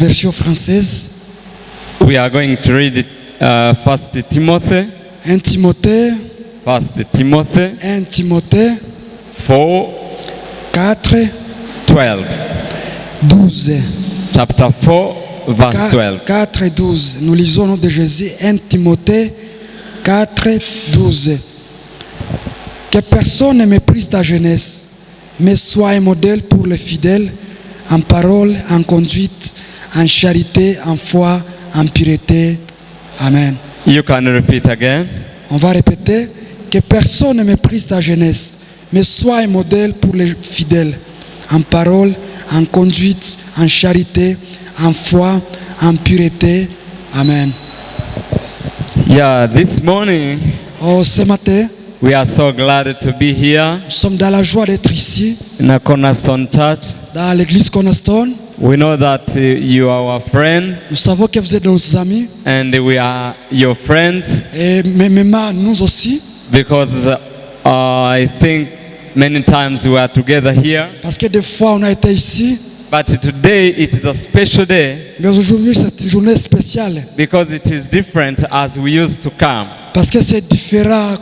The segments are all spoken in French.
version française. We are going to read 1 Timothy 1 Timothée 4, 4, 12. 12. Chapter 4, verse 12. 4 et 12. Nous lisons au nom de Jésus 1 Timothée 4, 12. Que personne ne méprise ta jeunesse, mais sois un modèle pour les fidèles, en parole, en conduite, en charité, en foi, en pureté. Amen. You can repeat again. On va répéter. Que personne ne méprise ta jeunesse, mais sois un modèle pour les fidèles, en parole, en conduite, en charité, en foi, en pureté. Amen. Yeah, this morning Oh, ce matin, we are so glad to be here nous sommes dans la joie d'être ici, in a Cornerstone Church. dans l'église Cornerstone. We know that you are our friends Nous savons que vous êtes nos amis, and we are your friends et même nous aussi, because I think many times we are together here. parce que des fois on a été ici, But today it is a special day mais aujourd'hui c'est une journée spéciale, because it is different as we used to come. parce que c'est différent,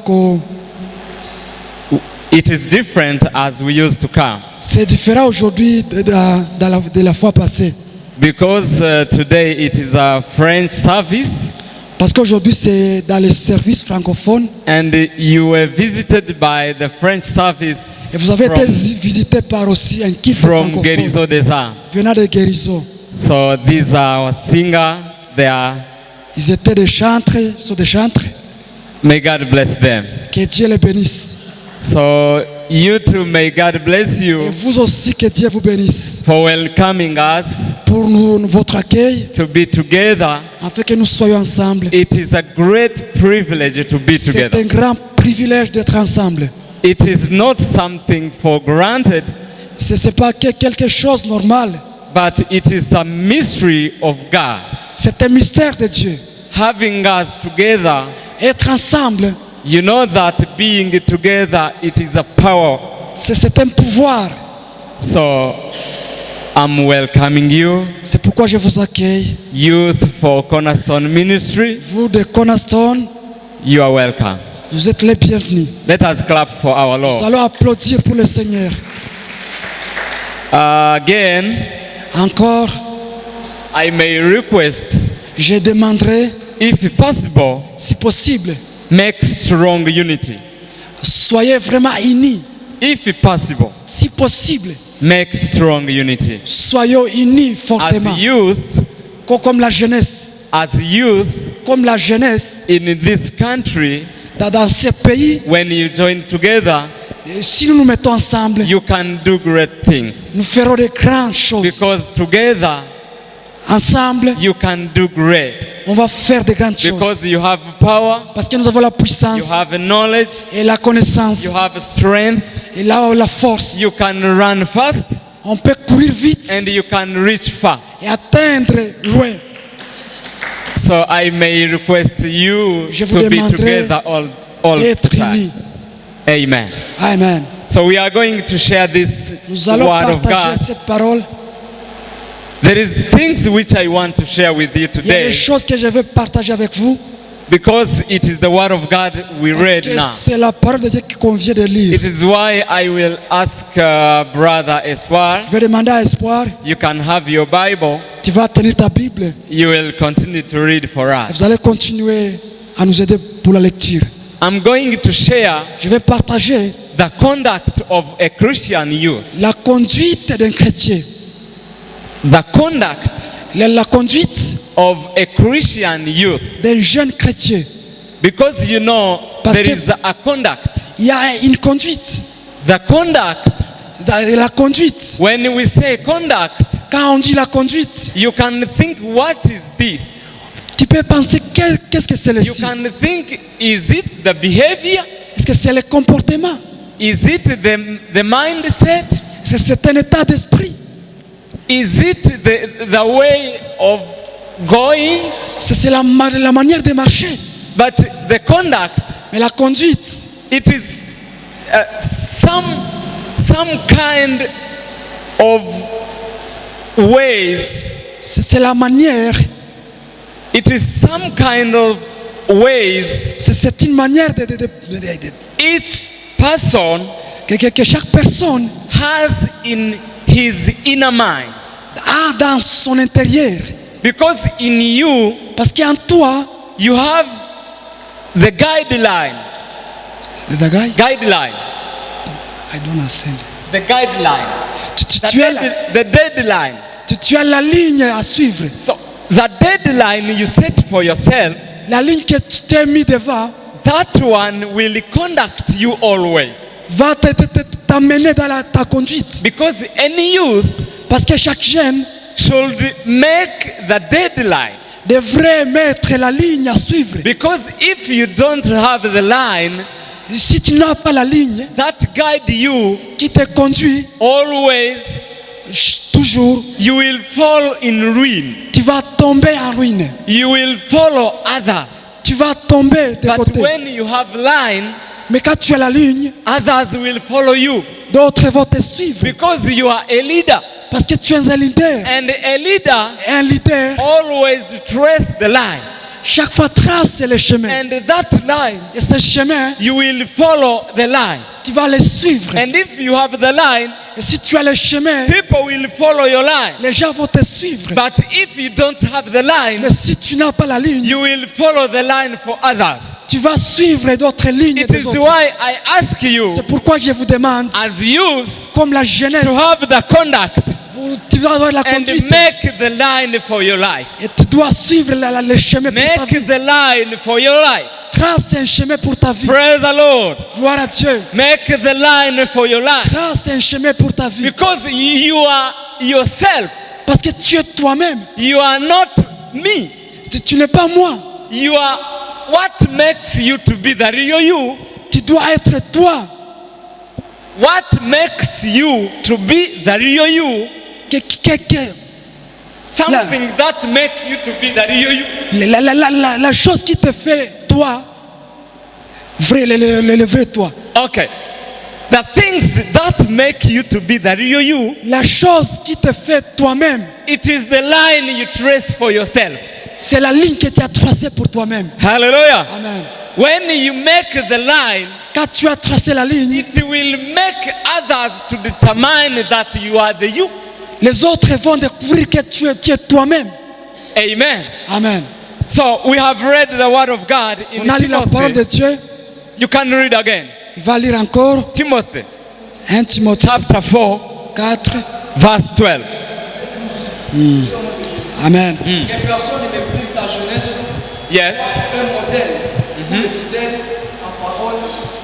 It is different as we used to come c'est différent aujourd'hui de la fois passée. because today it is a French service Parce qu'aujourd'hui, c'est dans les services francophones. and you were visited by the French service Et vous avez été visité par aussi un kiff from francophone Guérison des Arts. venant de Guérison. So these are our singers. They are. Ils étaient des chantres, sont des chantres. May God bless them. Que Dieu les bénisse. So you too, may God bless Et you vous aussi, que Dieu vous bénisse. for welcoming us Pour nous, votre accueil, to be together. afin que nous soyons ensemble. It is a great privilege to be C'est together. un grand privilège d'être ensemble. It is not something for granted, Ce n'est pas quelque chose de normal. but it is a mystery of God. C'est un mystère de Dieu. Having us together, Être ensemble, you know that being together, it is a power. c'est un pouvoir. So I'm welcoming you, C'est pourquoi je vous accueille. Youth for Cornerstone Ministry. Vous de Cornerstone, You are welcome. vous êtes les bienvenus. Let us clap for our Nous Lord. allons applaudir pour le Seigneur. Again, Encore, I may request, je demanderai, if possible, si possible, make strong unity. soyez vraiment unis. If possible, Si possible, make strong unity. soyons unis fortement. Comme la jeunesse. As youth Comme la jeunesse in this country, dans ce pays, when you join together, si nous nous mettons ensemble, you can do great things. nous ferons de grandes choses. Because together, Ensemble, you can do great. on va faire de grandes choses. Because you have power, Parce que nous avons la puissance you have knowledge, et la connaissance you have strength, et la force. you can run fast, On peut courir vite and you can reach far. et atteindre loin. So I may request you Je vous to be demanderai together all the D'être unis. time. Amen. Amen. So we are going to share this Nous allons word of partager God. cette parole. There is things which I want to share with you Il y a today des choses que je veux partager avec vous. because it is the word of God we Parce read que now. c'est la parole de Dieu qui convient de lire. It is why I will ask Brother Espoir, Je vais demander à Espoir, you can have your Bible, tu vas tenir ta Bible you will continue to read for et us. vous allez continuer à nous aider pour la lecture. I'm going to share Je vais partager the conduct of a Christian youth. la conduite d'un chrétien. The conduct La conduite of a Christian youth. d'un jeune chrétien. Because you know Parce there que- is a conduct. Il y a une conduite. The conduct, La conduite. when we say conduct, Quand on dit la conduite, you can think, what is this? tu peux penser qu'est-ce que c'est le You signe. can think, is it the behavior? Est-ce que c'est le comportement? Is it the mindset? Est-ce que c'est un état d'esprit? Is it the way of going? C'est la manière de marcher. But the conduct, Mais la conduite, it is some kind of ways C'est la manière, it is some kind of ways c'est une manière each person que chaque personne has in his inner mind. a dans son intérieur. Because in you, Parce qu'en toi, you have the guidelines. c'est the guy? Guideline. I don't understand. The guideline. The deadline. Tu as la ligne à suivre. So the deadline you set for yourself, La ligne que tu t'es mis devant that one will conduct you always. va t'amener dans ta conduite. Because any youth Parce que chaque jeune should make the deadline. devrait mettre la ligne à suivre. Because if you don't have the line Si tu n'as pas la ligne that guide you qui te conduit always, toujours, you will fall in ruin. tu vas tomber en ruine. You will follow others. Tu vas tomber de But côté. when you have line, Mais quand tu as la ligne, others will follow you. d'autres vont te suivre. Because you are a leader. Parce que tu es un leader. And a leader Un leader, always trace the line. chaque fois trace le chemin. And that line, Et ce chemin, you will follow the line. tu vas le suivre. And if you have the line, Et si tu as le chemin, people will follow your line. les gens vont te suivre. But if you don't have the line, Mais si tu n'as pas la ligne, you will follow the line for others. tu vas suivre d'autres lignes It des is autres. why I ask you, C'est pourquoi je vous demande, as youth, comme la jeunesse, to have the conduct tu dois avoir la and conduite. make the line for your life. Et tu dois suivre le chemin pour ta Make vie. the line for your life. Trace un chemin pour ta vie. Praise the Lord. Gloire à Dieu. Make the line for your life. Trace un chemin pour ta vie. Because you are yourself. Parce que tu es toi-même. You are not me. Tu n'es pas moi. You are what makes you to be the real you. Tu dois être toi. What makes you to be the real you. Something that makes you to be the real you. La chose qui te fait toi, vrai, le vrai toi. Okay. The things that make you to be the real you, La chose qui te fait toi-même, it is the line you trace for yourself. c'est la ligne que tu as tracée pour toi-même. Hallelujah. Amen. When you make the line, Quand tu as tracé la ligne, it will make others to determine that you are the you. les autres vont découvrir que tu es toi-même. Amen. Amen. So we have read the word of God in On a lu la parole de Timothy. Dieu. You can read again. Il va lire encore Timothy 1 Timothée chapter 4 4. verse 12. Amen. Que personne ne méprise ta jeunesse, Yes. un modèle, fidèle en parole,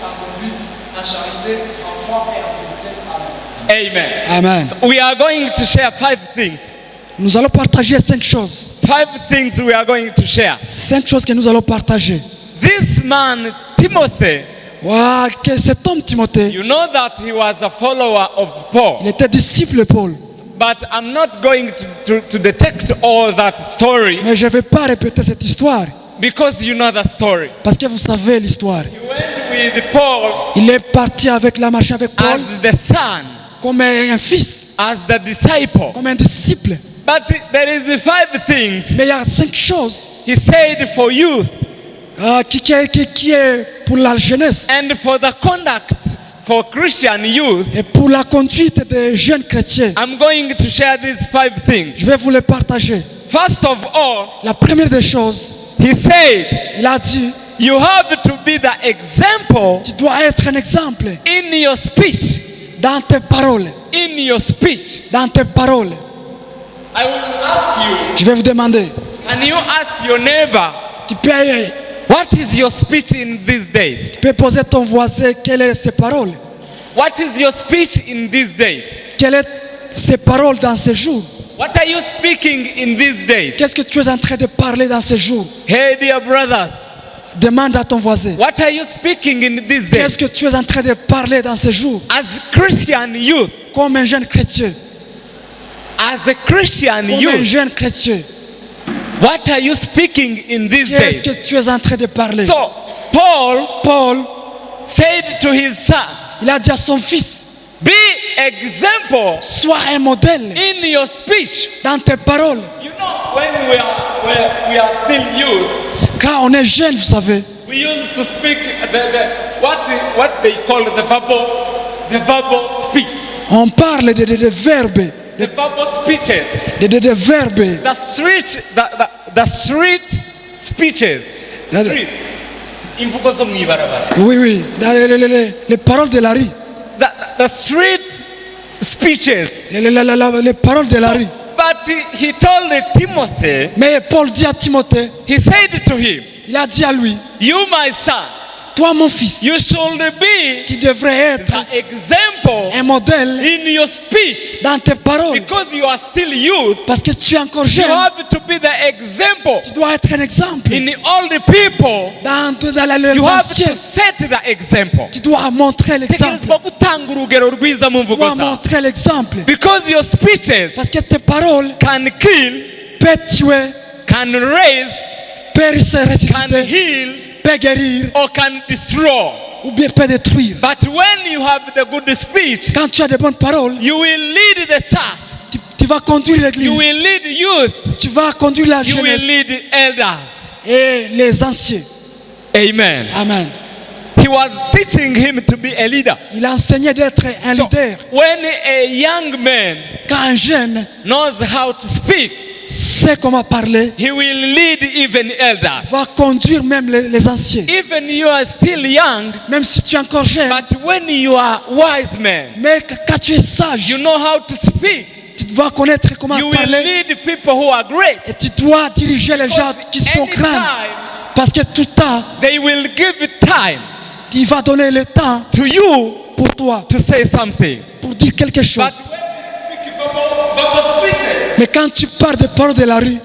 en conduite, en charité, en foi et en vérité. Amen. Amen. Amen. We are going to share 5 things. Nous allons partager 5 choses. 5 things we are going to share. 5 choses que nous allons partager. This man, Timothy, Wow, que cet homme Timothée, you know that he was a follower of il Paul. était disciple de Paul. But I'm not going to detect all that story Mais je ne vais pas répéter cette histoire because you know the story. parce que vous savez l'histoire. He went with Paul Il est parti avec la marche avec Paul as the son, comme un fils, as the disciple. comme un disciple. But there is 5 things. Mais il y a 5 choses He said for youth qui est pour la jeunesse and for the conduct for Christian youth. et pour la conduite des jeunes chrétiens. I'm going to share these 5 things. Je vais vous les partager. First of all, La première des choses, he said, il a dit, you have to be the example tu dois être un exemple in your speech. dans tes paroles. In your speech. Dans tes paroles. I will ask you, Je vais vous demander, can you ask your neighbor, what is your speech in these days? tu peux poser ton voisin quelles sont ses paroles. What is your speech in these days? Quelles sont ses paroles dans ces jours? What are you speaking in these days? Qu'est-ce que tu es en train de parler dans ces jours? Hey, dear brothers, Demande à ton voisin. what are you speaking in these Qu'est-ce days? que tu es en train de parler dans ces jours? As Christian youth, Comme un jeune chrétien. as a Christian Comme un youth, jeune chrétien. what are you speaking in these Qu'est-ce days? que tu es en train de parler? So, Paul Paul, said to his son, il a dit à son fils, Be example Sois un modèle in your speech. dans tes paroles. You know, when we are still youth, Quand on est jeune, vous savez, we used to speak what they call the verbal speech, on parle de verbes, the verbal speeches, de verbes. the street speeches. That's- Street. Imvugo zo mw'ibarabara. Oui, oui, dans les paroles de la rue. The street speeches. Les paroles de la rue. But he told Timothy, Mais Paul dit à Timothée, he said to him, il a dit à lui, you my son, toi mon fils, you should be qui devrais être the example un modèle in your speech. dans tes paroles, Because you are still youth, parce que tu es encore you jeune, have to be the example. tu dois être un exemple. In all the people, Dans you have anciens, to set the example. tu dois montrer l'exemple. Tekerezwa gutanga urugero rwiza mu Tu mvugo dois zawe. montrer l'exemple. Because your speeches Parce que tes paroles can kill, peuvent tuer, can raise, peuvent se can ressusciter, heal, peuvent guérir or can destroy. ou bien peuvent détruire. But when you have the good speech, Quand tu as de bonnes paroles, you will lead the church, tu vas conduire you l'église, will lead youth, tu vas conduire la you will jeunesse lead elders. et les anciens. Amen. Amen. He was teaching him to be a leader. Il a enseigné d'être un So, leader. when a young man Quand un jeune knows how to speak, sait comment parler, he will lead even elders. va conduire même les anciens. Even you are still young, Même si tu es encore jeune, but when you are wise man, mais quand tu es sage, you know how to speak. tu dois connaître comment You will parler lead people who are great. et tu dois diriger les gens qui sont Anytime grands. Parce que tout le temps, they will give time il va donner le temps to you pour toi, to say something. pour dire quelque But chose. when you speak verbal speeches, Mais quand tu parles des paroles de la rue,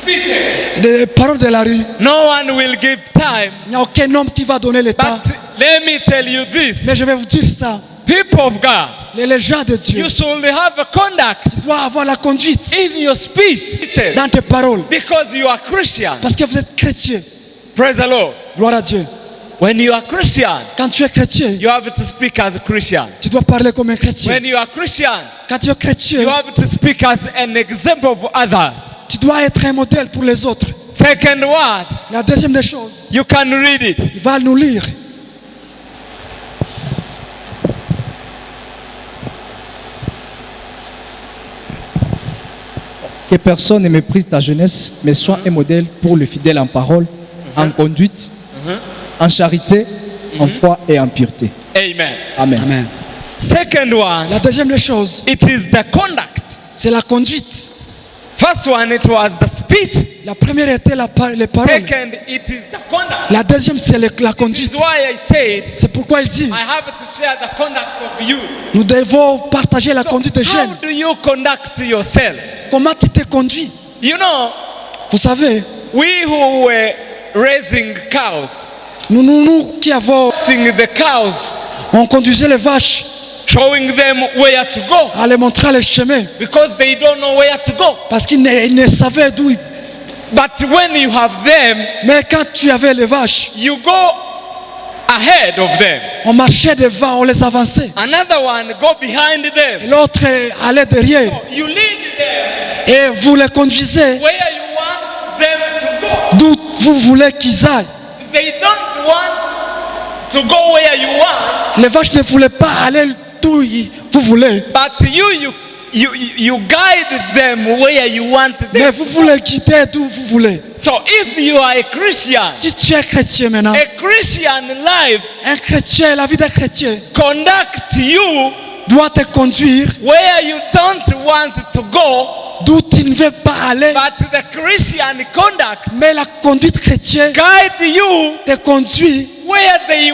speeches, des paroles de la rue, no one will give time. il n'y a aucun homme qui va donner le temps. But let me tell you this, Mais je vais vous dire ça, people of God, les gens de Dieu, you should have a conduct tu dois avoir la conduite in your speech dans tes paroles. because you are Christian. Parce que vous êtes chrétien. Praise the Lord. Gloire à Dieu. When you are Christian, Quand tu es chrétien, you have to speak as a Christian. tu dois parler comme un chrétien. When you are Christian, Quand tu es you chrétien, have to speak as an example of others. tu dois être un modèle pour les autres. Second word, La deuxième des choses, you can read it. il va nous lire. Que personne ne méprise ta jeunesse, mais sois un modèle pour le fidèle en parole, en conduite, en charité, en foi et en pureté. Amen. Amen. Amen. Second one, La deuxième des choses, it is the conduct. c'est la conduite. First one, it was the speech. La première était les paroles. Second, it is the conduct. La deuxième, c'est la This conduite. is why I said C'est pourquoi il dit, I have to share the conduct of you. nous devons partager la So conduite des how jeunes. do you conduct yourself? Comment tu t'es conduit? You know, Vous savez, we who were raising cows, nous qui avons, seeing the cows, on conduisait les vaches, showing them where to go à les montrer le chemin. because they don't know where to go. Parce qu'ils ils ne savaient d'où ils... But when you have them, Mais quand tu avais les vaches, you go ahead of them. on marchait devant, on les avançait. Another one go behind Et them. l'autre allait derrière. You lead them Et vous les conduisez where you want them to go. d'où vous voulez qu'ils aillent. They don't want to go where you want, Les vaches ne voulaient pas aller d'où vous voulez. but you guide them where you want Mais them. vous voulez guider d'où vous voulez. So if you are a Christian, Si tu es chrétien maintenant, a Christian life un chrétien, la vie d'un chrétien conduct you doit te conduire where you don't want to go, d'où tu ne veux pas aller. but the Christian conduct Mais la conduite chrétienne guide you te conduit where they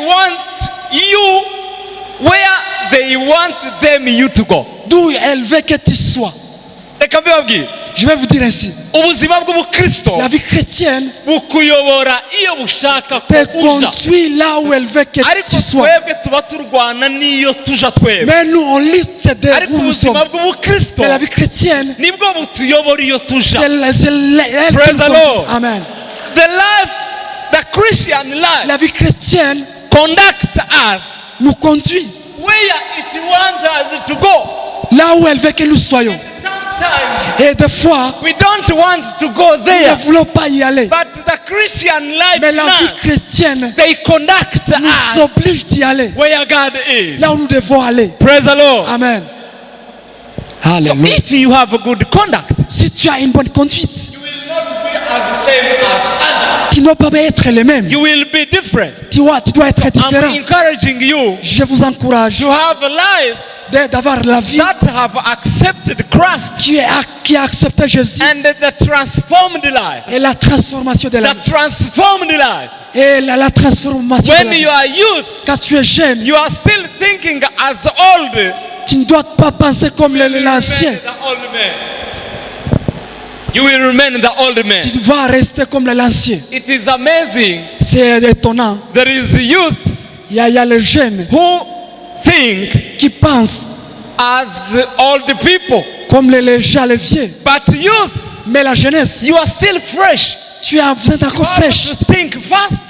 want them you to go. d'où elle veut que tu sois. Reka mbibabwire, Je vais vous dire ainsi. ubuzima bw'ubukristo La vie chrétienne bukuyobora iyo bushaka ko te uja, conduit là où elle veut que ariko tu sois. twebwe tuba turwana n'iyo tuja twebwe, Mais nous, on lutte de ariko où nous sommes. ubuzima bw'ubukristo Mais la vie chrétienne, nibwo butuyobora iyo tuja. c'est elle qui nous Praise the conduit. Lord. Amen. The Christian life La vie chrétienne conduct us nous conduit where it wants us to go. là où elle veut que nous soyons. Sometimes Et des fois, we don't want to go nous there. ne voulons pas y aller. But the Christian life Mais la vie now, chrétienne they conduct nous us oblige d'y aller. where God is. Là où nous devons aller. Praise the Lord. Amen. So Alléluia. if you have a good conduct, Si tu as une bonne conduite, you will not be as same as others. tu ne dois pas être les mêmes. You will be different. Tu dois être I'm différent. encouraging you Je vous encourage to have a life d'avoir la vie that have accepted Christ qui a accepté Jésus and the transformed life. et la transformation de la The vie. transformed life. Et la transformation de la When vie. you are youth, Quand tu es jeune, you are still thinking as old. tu ne dois pas penser comme You will l'ancien. remain the old man. You will remain the old man. Tu vas rester comme l'ancien. It is amazing. C'est étonnant. There is youths Il y a les jeunes who think qui pensent as old people. comme les gens, les vieux. But youths, Mais la jeunesse, you are still fresh. vous êtes You encore have fraîche. to think fast.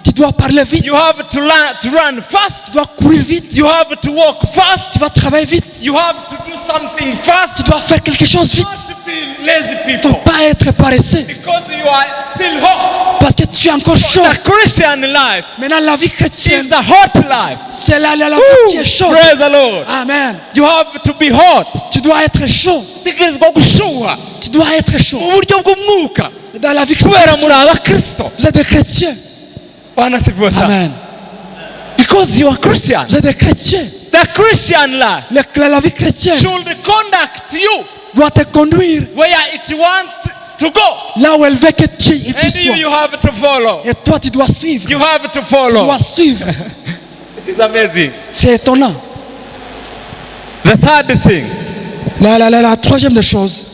Tu dois parler vite. You have to learn to run fast. Tu dois courir vite. You have to walk fast. Tu vas travailler vite. You have to do something Tu fast. dois faire quelque chose vite. Not be lazy Il ne faut people. pas être paresseux. Because you are still hot. Parce que tu es encore chaud. The Christian life Maintenant, la vie is chrétienne, a hot life. c'est la vie qui est chaude. Praise the Lord. Amen. You have to be hot. Tu dois être chaud. Tekerezwa gushuha Tu dois être chaud. mu buryo bw'umwuka Dans la vie kubera muri chrétienne, abakristo. vous êtes des chrétiens. Bwana sifiwe sana. Amen. Because you are Christian. Vous êtes des chrétiens. The Christian life La vie chrétienne should conduct you doit te conduire where it wants to go. là où elle veut que tu And sois. you have to follow. Et toi, tu dois suivre. You have to Tu follow. dois suivre. It is amazing. C'est étonnant. The third thing. La troisième des choses.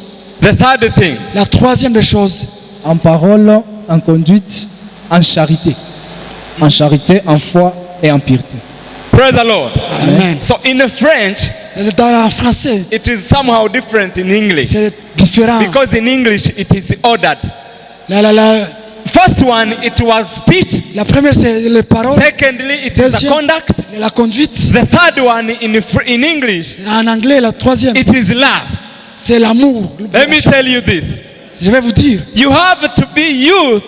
The third thing. La troisième des choses. En parole, en conduite, en charité. En charité, en foi et en pureté. Praise the Lord. Amen. So in French, Dans le français, it is somehow different in English. c'est différent. Because in English it is ordered. La First one, it was speech. première, c'est les paroles. Secondly, it is the Deuxième, conduct. la conduite. The third one in English, En anglais, la troisième, it is love. c'est l'amour. Let me tell you this. Je vais vous dire, You have to be youth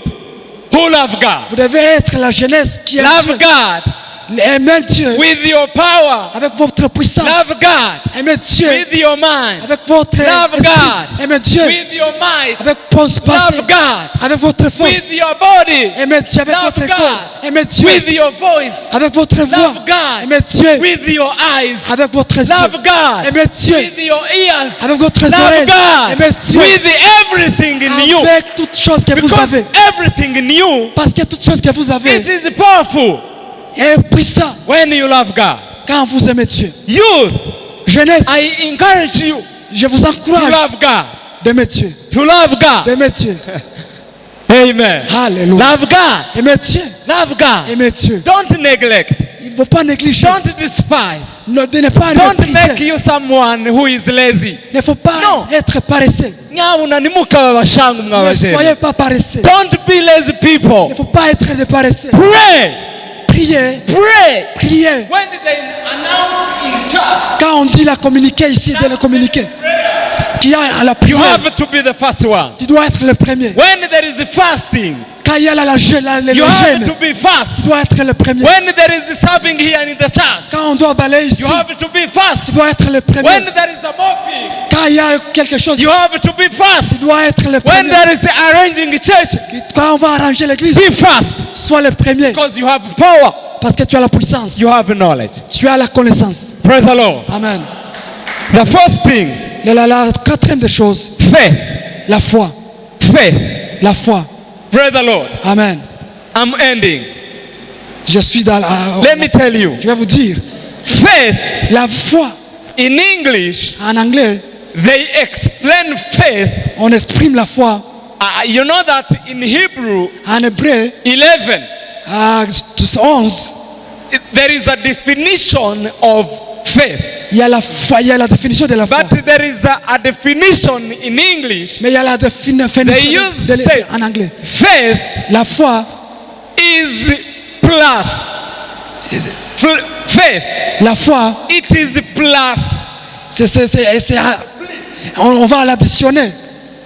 who love God. vous devez être la jeunesse qui aime Love Dieu. God Aimez Dieu with your power. avec votre puissance. Love God Aimez Dieu with your mind. avec votre Love esprit. God Aimez Dieu with your might. avec votre pensée. Love God Avec votre with force. your body. Aimez Dieu avec Love votre God corps. Aimez Dieu with your voice. avec votre voix. Love God Aimez Dieu with your eyes. avec votre yeux. Love God Aimez Dieu with your ears. avec votre Love oreille. God Aimez Dieu with everything in you. avec toutes choses que vous Because avez. everything in you, Parce que toutes choses que vous it avez is powerful est puissant when you love God. quand vous aimez Dieu. Youth, Jeunesse, I encourage you je vous to encourage love God. d'aimer Dieu. To love God. D'aimer Dieu. Amen. Alléluia. Love God. Aimer Dieu. Love God. Aimer Dieu. Don't neglect. Il ne faut pas négliger. Don't despise. Ne pas Don't make mépriser. you someone who is lazy. Il ne faut pas Non. être paresseux. Nyabuna ntimukaba abashangu Ne mwabajene. soyez pas paresseux. Don't be lazy Il people. ne faut pas être des paresseux. Pray. Priez. Pray. Priez. When they announce in church, Quand on dit la communiquer ici, de la communiquer. Qu'il y a à la you prière, have to be the first one. tu dois être le premier. When there is fasting, Quand il y a le you have jeûne, to be fast. tu dois être le premier. When there is serving here in the church, Quand on doit balayer ici, you have to be fast. tu dois être le When premier. there is a mopping, Quand il y a quelque chose, you have to be fast. tu dois être le When premier. there is arranging church, Quand on va arranger l'église, be fast. sois le premier. Because you have power, Parce que tu as la puissance. you have knowledge. Tu as la connaissance. Praise the Lord. Amen. The first thing, La quatrième des choses, faith. la foi. Faith. La foi. Praise the Lord. Amen. I'm ending. Je suis dans la... Let me tell you, Je vais vous dire, faith la foi, in English, en anglais, they explain faith. on exprime la foi. You know that in Hebrew En hébreu, 11, 11, there is a definition of faith. il y a la foi, il y a la définition de la foi. But there is a definition in English. Mais il y a la définition They use faith. en anglais. Faith La foi, is plus. Faith, La foi, it is plus. on va l'additionner.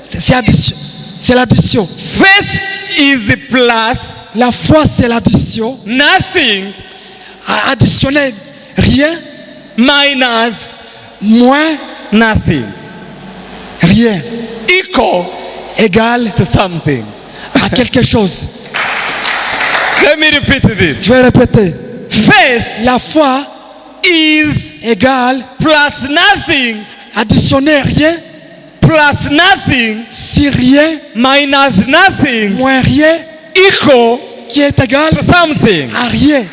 C'est l'addition. Faith is plus. La foi, c'est l'addition. Nothing Additionner rien, minus moins nothing. rien, Equal égal to something. à quelque chose. Let me repeat this. Je vais répéter. Faith La foi is égale plus nothing, additionner rien, plus nothing, si rien, minus nothing, moins rien, equal qui est égal to something. à rien,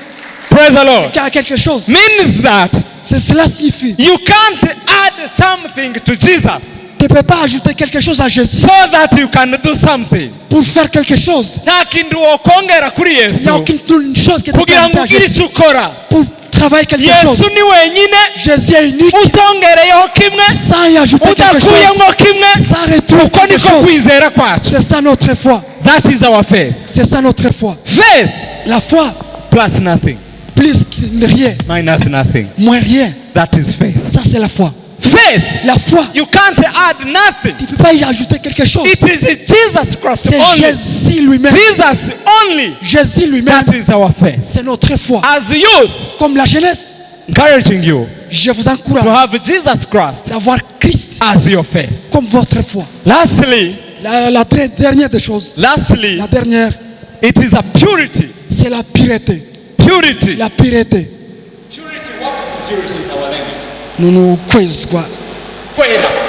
Praise the Lord. à quelque chose. Means that Cela signifie, you can't add something to Jesus tu ne peux pas ajouter quelque chose à Jésus so that you can do something. pour faire quelque chose. Nta kintu wokongera kuri Il n'y a Yesu aucune chose qui est kugira ngo à ugire Jésus icyo ukora. pour travailler quelque chose. Yesu ni wenyine Jésus est unique, utongereyeho kimwe, sans y ajouter quelque chose, udakuyemo kimwe. sans retour Uko quelque niko chose. kwizera kwacu. C'est ça notre foi. That is our faith. C'est ça notre foi. Faith La foi, plus nothing, plus que rien, minus nothing. moins rien. That is faith. Ça, c'est la foi. Faith, La foi, you can't add nothing. tu ne peux pas y ajouter quelque chose. It is Jesus Christ C'est only. Jésus lui-même. Jesus only. Jésus lui-même, That is our faith. c'est notre foi. As youth, Comme la jeunesse, encouraging you je vous to encourage have Jesus Christ d'avoir Christ as your faith. comme votre foi. Lastly, La dernière des choses, lastly, la dernière, it is a purity. c'est la pureté. Purity. La pureté. Purity, what is purity in our language? Nous quiz quoi.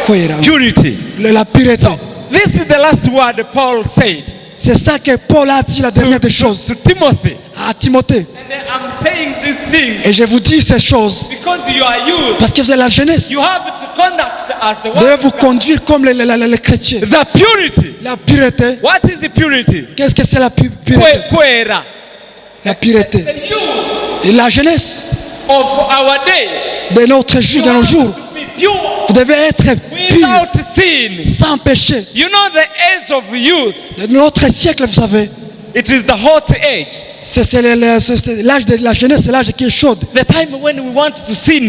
Kwera. Purity. La pureté. This is the last word Paul said C'est ça que Paul a dit la dernière des choses to Timothy. à Timothée. And I'm saying these things Et je vous dis ces choses because you are youth. parce que vous êtes la jeunesse. You have to conduct as the Vous devez word vous of God. conduire comme les chrétiens. The purity. La pureté. What is the purity? Qu'est-ce que c'est la pureté? Kwera. La pureté. The youth Et la jeunesse of our days. de notre jour, de nos jours. To be pure. Vous devez être pur, Without sin. sans péché. You know the age of youth. De notre siècle, vous savez, It is the hot age. c'est l'âge de la jeunesse, c'est l'âge qui est chaud. The time when we want to sin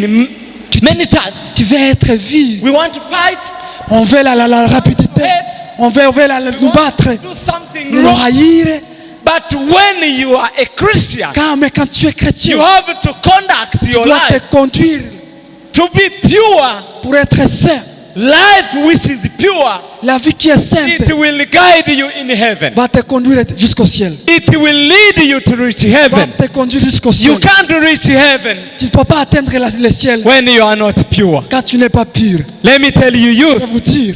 many times. Tu veux être vive. We want to fight. On veut la rapidité. On veut nous battre, Do something nous wrong. haïr. But when you are a Christian, Mais quand tu es chrétien, you have to conduct tu your dois te life conduire to be pure. pour être saint. Life which is pure, La vie qui est sainte it will guide you in heaven. va te conduire jusqu'au ciel. It will lead you to reach Va heaven. te conduire jusqu'au You ciel. can't reach heaven Tu ne peux pas atteindre le ciel when you are not pure. quand tu n'es pas pur. Let me tell you, Je youth, vais vous dire,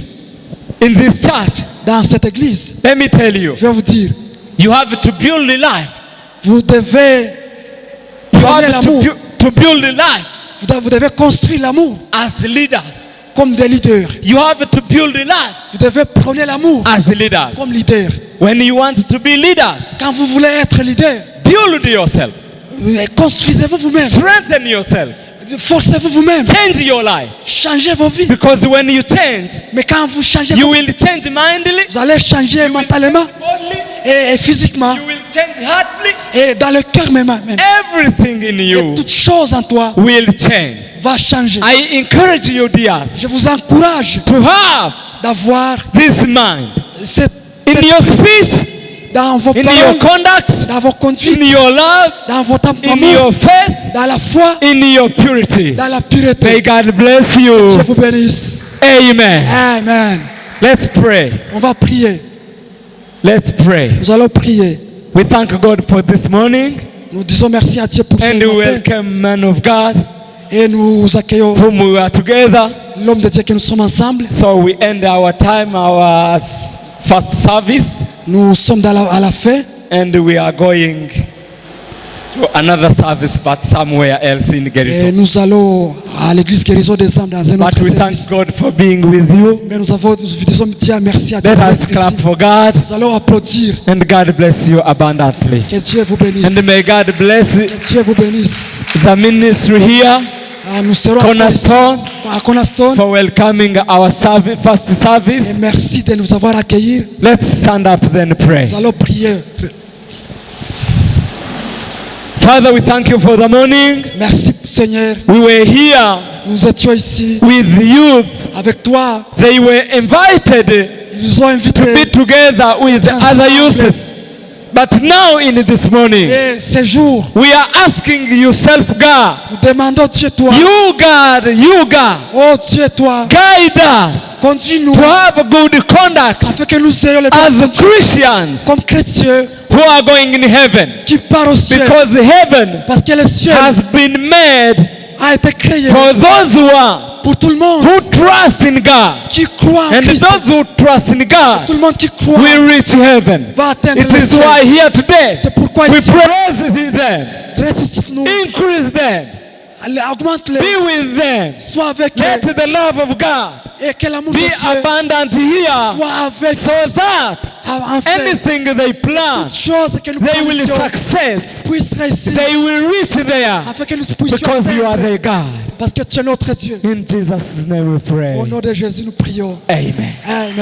in this church, dans cette église, let me tell you, je vais vous dire, you have to build a life. vous devez You donner have to, l'amour. to build a life Vous devez construire l'amour as leaders. comme des leaders. You have to build a life Vous devez prôner l'amour as leaders. comme leader. When you want to be leaders, Quand vous voulez être leader, build yourself. construisez-vous vous-même. Strengthen yourself. Forcez-vous vous-même. Change your life. Changez vos vies. Because when you change, Mais quand vous changez, you will change mindly, vous allez changer mentalement bodily, et physiquement you will change heartily. et dans le cœur même. Everything in Et you toute chose en toi will change. va changer. I encourage you, dears, Je vous encourage to have d'avoir this mind cette in your speech, dans vos in your paroles, conduct, dans vos conduites, in your love, dans votre in amour, your faith, dans la foi, in your purity. dans la May pureté. God bless Dieu you. vous bénisse. Amen. Amen. Let's pray. On va prier. Let's pray. Nous allons prier. We thank God for this morning Nous disons merci à Dieu pour ce and we matin welcome man of God et nous accueillons whom we are together. l'homme de Dieu que nous sommes ensemble. So we end our time, our first service, Nous sommes à la fin and we are going to another service, but somewhere else in et Gerito. nous allons à l'église Guérison des âmes dans un But autre we thank service. God for being with you. Mais nous disons Dieu merci à Dieu Let pour us être clap ici. for God, Nous allons applaudir. and God bless you abundantly. Que Dieu vous bénisse. And may God bless Que Dieu vous bénisse. the ministry here, Nous serons Cornerstone, à Cornerstone. for welcoming our first Et service. merci de nous avoir accueillis. Let's stand up then pray. Nous allons prier. Father, we thank you for the morning. Merci Seigneur. We were here Nous étions ici with the youth. avec toi. They were invited Ils nous ont to be invités. together with the other youths. But now in this morning, Et ces jours, we are asking you, self-God, nous demandons Dieu toi. you God, Oh Dieu toi. guide us Conduis-nous to have a good conduct afin que nous ayons les as bonnes Christians comme chrétiens who are going in heaven. qui partent au ciel. Because heaven Parce que le ciel has been made a été créé for those pour tout le monde who trust in God. qui croit en And Christ. those who trust in God Tout le monde qui croit will reach heaven. va atteindre It le is ciel. why here today C'est pourquoi we ici, praise them, ressuscite-nous, increase them, augmente-les, be with them. sois avec Let eux the love of God et que l'amour de be Dieu abundant here soit avec so that en fait anything they plan, toutes choses que nous they will planifions success. puissent réussir They will reach there afin que nous puissions because you are atteindre their God. parce que tu es notre Dieu. In Jesus' name we pray. Au nom de Jésus nous prions. Amen. Amen.